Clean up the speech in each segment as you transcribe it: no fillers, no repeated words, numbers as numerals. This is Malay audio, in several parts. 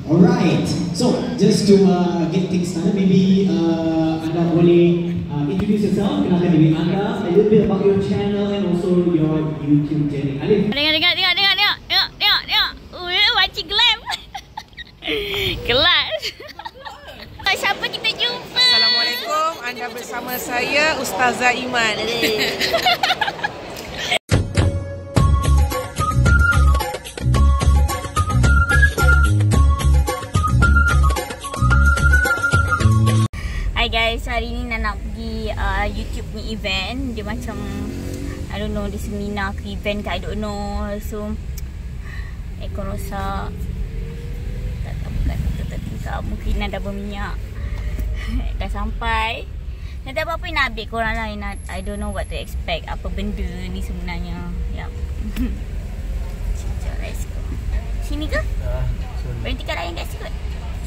Alright, so just to get things started, maybe anda boleh introduce yourself, kenalkan diri anda, a little bit about your channel and also your YouTube journey. Alif. Tengok. Makcik glam. Kelas. Siapa kita jumpa? Assalamualaikum, anda bersama saya Ustazah Iman. Hi guys, hari ni nak pergi YouTube ni event. Dia macam I don't know, dia seminar ke event ke I don't know. So aircon rosak. Tak tahu bukan tertingkap. Mungkin ada berminyak. Dah sampai. Nanti apa-apa nak update korang lah. I don't know what to expect. Apa benda ni sebenarnya. Yup. Let's go. Sini ke? Berhenti kat lain kat situ kot?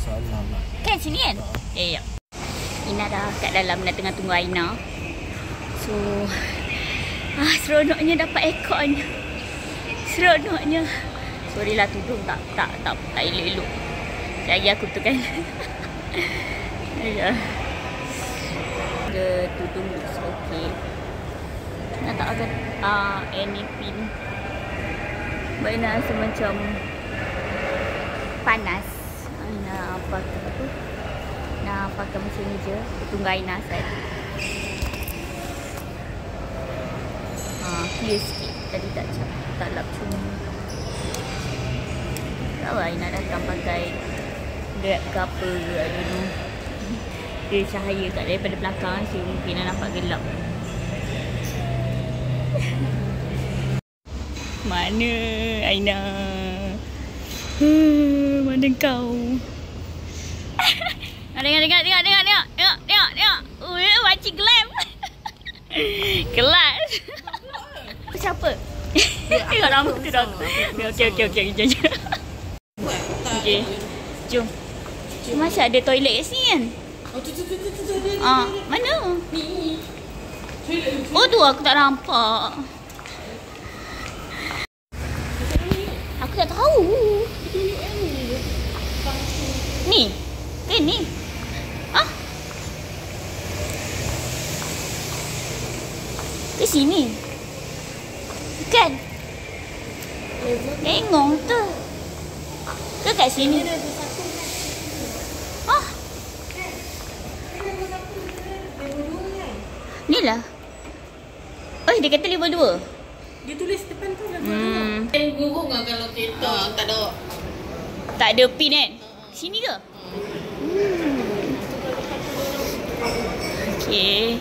Salam lah. Kan sini kan? Ya. Ina dah kat dalam dah tengah tunggu Aina. So seronoknya dapat aircon. Seronoknya. Sorry lah tudung tak elok-elok. Lagi aku tu kan. Ya. The tudung looks okay. Nak tak akan any pin. Aina rasa macam panas. Aina nak pakai macam ni je. Tunggu Aina saya. Clear sikit. Tadi tak lap cuma. Tahu Aina datang pakai Grab ke apa ke, I don't know. Dia cahaya kat daripada belakang, so mungkin nak nampak gelap. Mana Aina? Mana kau? Tengok. Makcik glam. Kelas. Siapa? Tengok rambut tu dah. Okey. Okey. Jom. Masih ada toilet kat sini kan? Mana? Ni. Oh tu aku tak nampak. Aku tak tahu. Ni. Ni. Ke sini. Kan? Tengok tu. Ke kat sini? Ni lah. Oh, dia kata level 2. Dia tulis depan tu level 2. Gurung lah kalau kereta tak ada. Tak ada pin kan? Sini ke? Okay.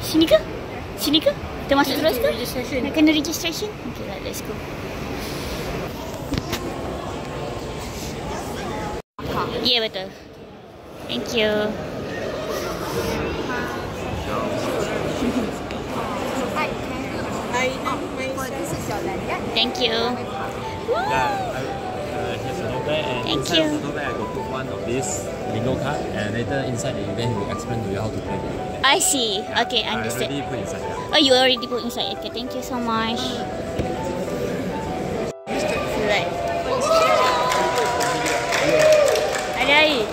Sini ke? Kita masuk terus ke? Nak kena registration? Okay lah, let's go. Ya, yeah, betul. Thank you. Thank you. Here's a note bag, and Thank inside you. of the note bag I will put one of this bingo card, and later inside the event we'll explain to you how to play. I see. Okay, understood. I already put inside. Oh, you already put inside. Okay, thank you so much. Right. Ada air.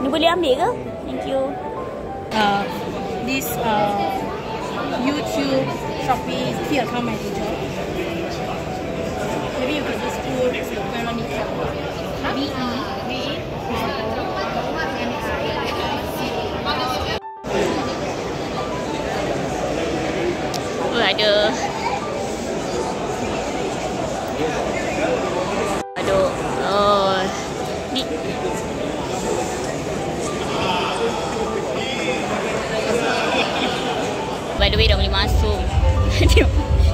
Ni boleh ambil ke? Thank you. This YouTube, Shopee, key account manager. Maybe you can just put Veronica. Oh, ada. Aduh. Oh. Ni. By the way, dah boleh masuk.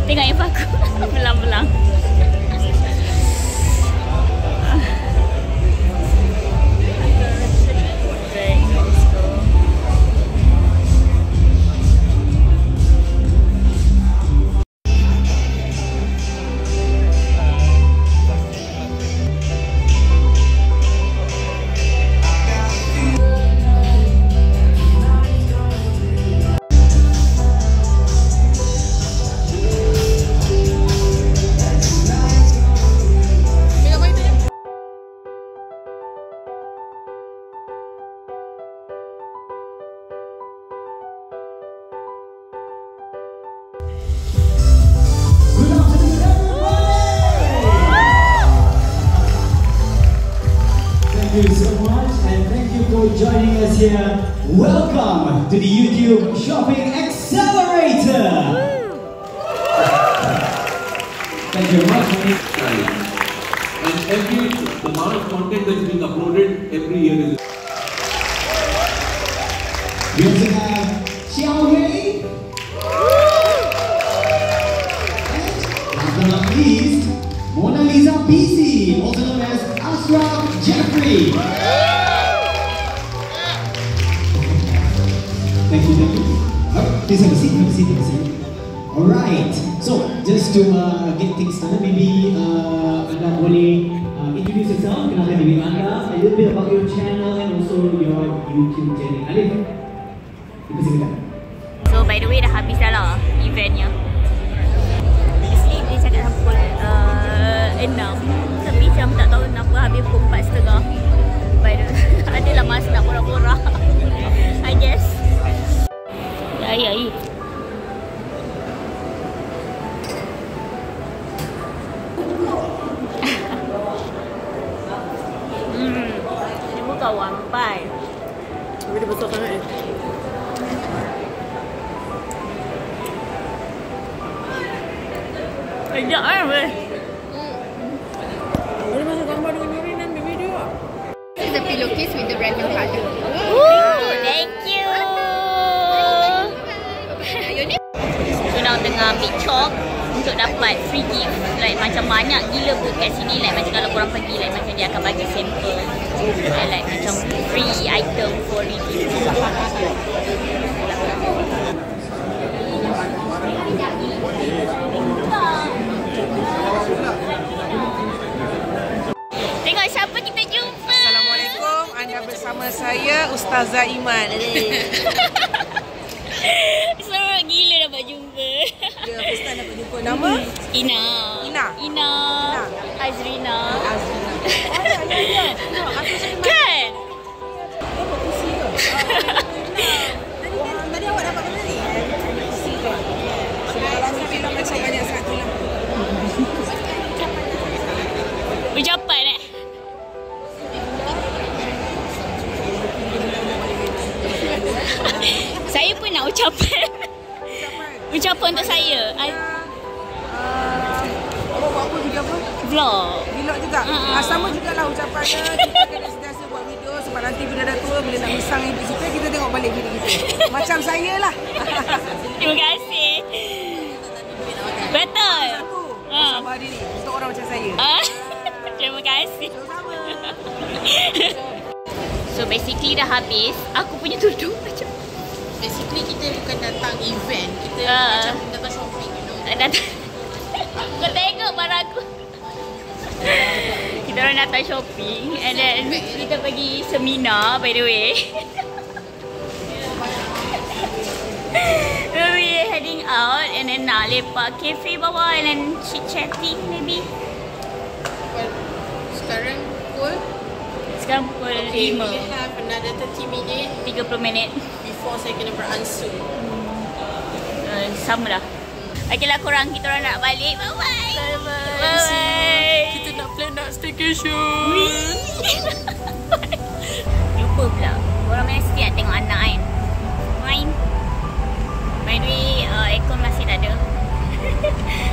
Tengok yang pakai welcome to the YouTube Shopping Accelerator. Thank you very much. And the amount of content that's being uploaded every year is. We also have Xiao Hui. And last but not least, Mona Lisa PC, also known as Ashraf Jeffrey. Thank you. Please have a seat, have a seat. Alright, so just to get things started, maybe anda boleh introduce yourself, kenalkan diri anda, a little bit about your channel and also your YouTube journey. Alif, dipersilakan. So by the way dah habis dah lah eventnya. Actually dia cakap sampai 6, tapi macam tak tahu kenapa habis pukul 4.30. By the way, adalah masa nak borak-borak. I guess. Air. Ini bukan wampai. Tapi dia besar sangat ni. Sekejap kan weh. Boleh masuk gambar dengan Nuri dan ambil video lah. This is the pillowcase with the random card. Ooh, thank you. So now tengah ambil chalk untuk dapat free gift. Like macam banyak gila pun kat sini. Like macam kalau korang pergi, like macam dia akan bagi sampel. Like macam free item for review. Tengok siapa kita jumpa. Assalamualaikum, anda bersama saya Ustazah Iman. Seronok gila dapat jumpa. Ya, first time dapat jumpa. Nama? Ina. Azrina. Ya. Kan? Tadi awak dapat benda ni? Tapi tak macam banyak satu lah. Ucapan Saya pun nak ucapan. Ucapan untuk saya. Awak buat apa juga apa? Vlog. Vlog juga? Sama jugalah ucapannya. Kita kena sentiasa buat video sebab nanti bila dah tua, bila nak misang ibu kita, kita tengok balik video kita. Macam saya lah. Terima kasih. Betul. Sabar diri untuk orang macam saya. Terima kasih. So basically dah habis. Aku punya tudung macam Basically kita bukan datang event. Kita macam datang shopping, you know. Kau tengok barang aku. Kita orang datang shopping and then kita pergi seminar by the way. We heading out and then nak lepak cafe bawah and then chit chatting maybe. Sekarang pukul 5. we have another 30 minit 30 minit before saya kena beransur. Sama lah. Okeylah korang, kita orang nak balik. Bye-bye. Bye-bye. Kita nak plan nak staycation. Lupa pula. Korang mesti nak tengok anak kan. Main. By the way, aircon masih tak ada.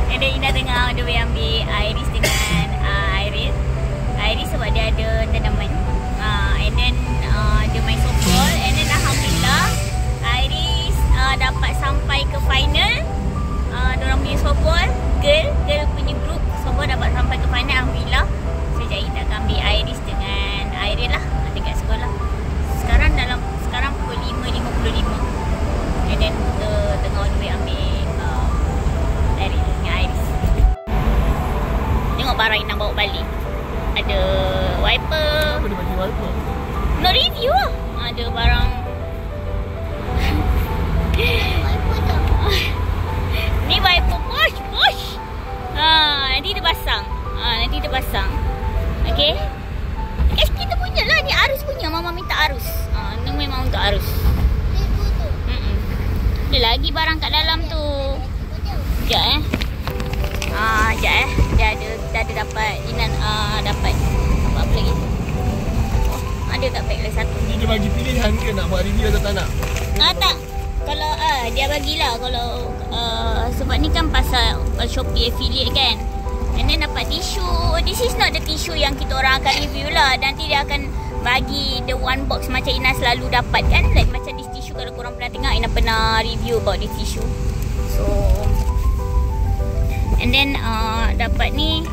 And then Ina tengah on the way ambil Iris dengan Iris. Iris sebab dia ada tanaman. And then dia main softball. And then alhamdulillah Iris dapat sampai ke final. Diorang punya softball girl punya group softball dapat sampai ke final. Alhamdulillah. Sejak Ina akan ambil Iris dengan Iris lah dekat sekolah. Sekarang pukul 5.55. And then kita tengah on the way ambil Iris dengan Iris. Tengok barang Ina bawa balik. Ada wiper. Apa dia bagi wiper? Nak review lah. Ada barang. Ni wiper push. Nanti kita pasang. Okay. Kita punya lah. Ni Arus punya. Mama minta Arus. Ni memang untuk Arus. Ada lagi barang kat dalam tu. Sekejap sekejap Dia ada dapat Inan dapat apa lagi? Ada kat beg lagi satu ni. dia bagi pilihan ke nak buat review atau tak nak? Tak. Kalau dia bagilah kalau sebab ni kan pasal Shopee affiliate kan. And then dapat tisu. This is not the tissue yang kita orang akan review lah. Nanti dia akan bagi the one box macam Ina selalu dapat kan. Like macam this tissue kalau korang pernah tengok, Ina pernah review about this tissue. So and then dapat ni.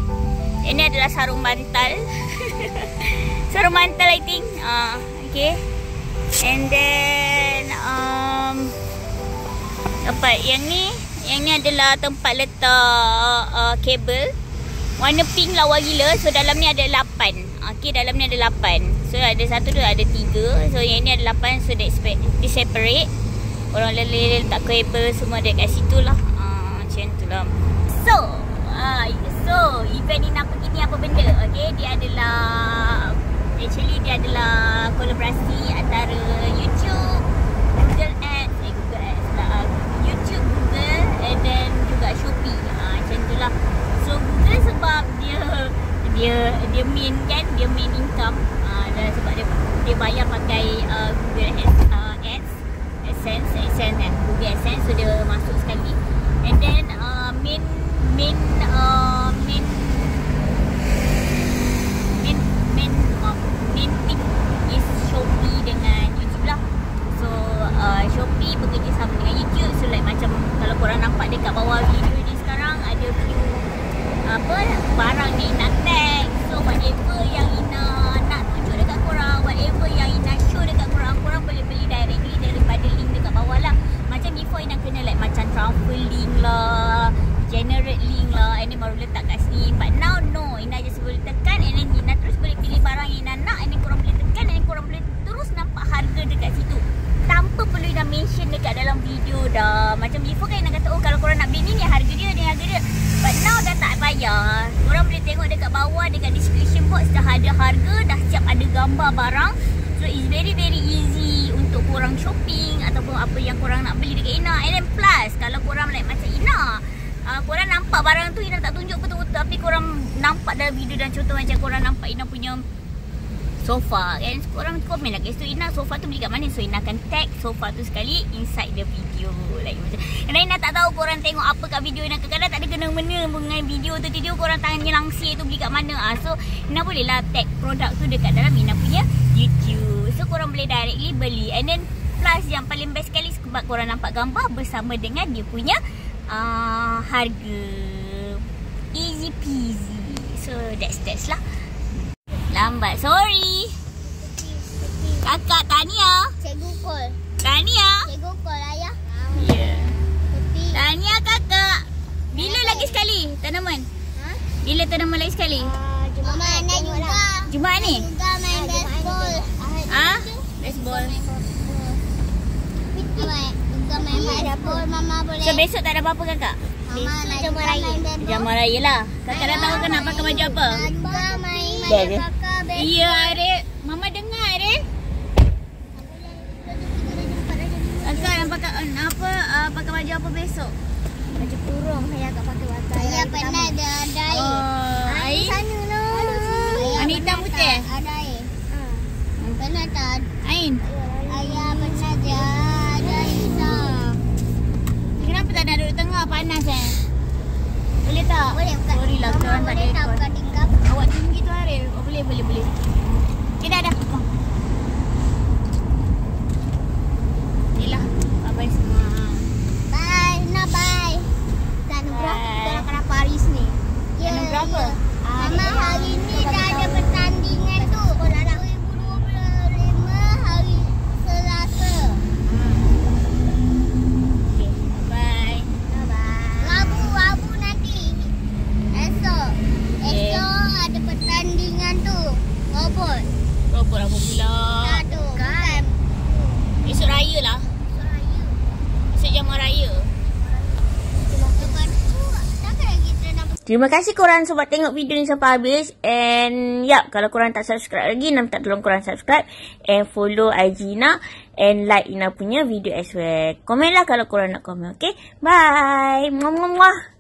Ini adalah sarung bantal. Sarung bantal I think. Okay. And then dapat yang ni. Yang ni adalah tempat letak kabel. Warna pink lawa gila. So dalam ni ada 8. Okay, dalam ni ada 8. So ada 1, 2, ada 3. So yang ni ada 8. So dia separate. Orang letak kabel semua ada kat situ lah. Macam tu lah. So event ni nak pergi ni apa benda? Okay, dia adalah kolaborasi antara YouTube, Google Ads, YouTube, Google and then juga Shopee. Macam tu lah. So Google sebab dia main kan, dia main income. Dan sebab dia bayar pakai Google Ads, AdSense Google AdSense. So dia masuk sekali. And then main thing is Shopee dengan YouTube lah. So Shopee bekerjasama dengan YouTube. So like macam kalau korang nampak dekat bawah video ni sekarang ada few barang ni Ina tag. So whatever yang Ina nak tunjuk dekat korang, whatever yang Ina show dekat korang, korang boleh beli directly daripada link dekat bawah lah. Macam before Ina kena like macam transfer link lah, generate link lah, and then baru letak kat sini. But now no, Ina just boleh tekan and then Ina terus boleh pilih barang yang Ina nak, and then korang boleh tekan and then korang boleh terus nampak harga dekat situ tanpa perlu Ina mention dekat dalam video dah. Macam before kan Ina kata kalau korang nak beli ni harga dia, ni harga dia. But now dah tak payah. Korang boleh tengok dekat bawah, dekat description box dah ada harga, dah siap ada gambar barang. So it's very easy untuk korang shopping ataupun apa yang korang nak beli dekat Ina. And then plus kalau korang like macam Ina, korang nampak barang tu Ina tak tunjuk betul-betul, tapi korang nampak dalam video dan contoh macam korang nampak Ina punya sofa kan, korang komen lah guys tu Ina sofa tu beli kat mana. So Ina akan tag sofa tu sekali inside the video like macam. Kerana Ina tak tahu korang tengok apa kat video Ina, kadang-kadang tak ada kena-mena dengan video tu, tiba-tiba korang tangannya langsir tu beli kat mana. So Ina boleh lah tag produk tu dekat dalam Ina punya YouTube. So korang boleh directly beli. And then plus yang paling best sekali sebab korang nampak gambar bersama dengan dia punya harga. Easy peasy. So that's lah. Lambat, sorry. Kakak Tania. Cikgu call. Tania. Cikgu call ayah. Ya. Tania kakak. Bila lagi sekali tanaman? Bila tanaman lagi sekali? Jumaat ni juga. Jumaat ni? Juga main baseball. Baseball. Juga main baseball. Mama boleh. So besok tak ada apa-apa kakak? Besok jamuan raya. Jamuan raya lah. Kakak dah tahu kan nak pakai baju apa? Juga main kakak baseball. Ya Arif. Mama dengar Arif. Kakak nak pakai baju apa besok? Baju kurung saya agak pakai. Saya pernah ada air. Air? Sana lah. Warna hitam putih? Ada air. Pernah tak? Ain? Ayah pernah ada air hitam. Kenapa tak nak duduk tengah? Panas Boleh tak? Boleh buka. Sorry lah, kita orang tak ada aircon. buka tingkap. Awak tinggi tu Arif. Oh, boleh. Okay, dah. Ni lah. Bye-bye semua. Bye. Bye. Dan berapa kita nak kena Paris ni? Ya. Berapa? Mama hari ni dah ada pertandingan tu. 2025 hari Selasa. Okay, bye. Rabu nanti. Esok ada pertandingan tu. Robot Berapa pula? tu. Kan. Esok raya lah. Esok jamuan raya. Terima kasih korang sebab tengok video ni sampai habis. And kalau korang tak subscribe lagi, nak minta tolong korang subscribe and follow IG Ina and like Ina punya video as well. Komen lah kalau korang nak komen. Okay, bye. Muah.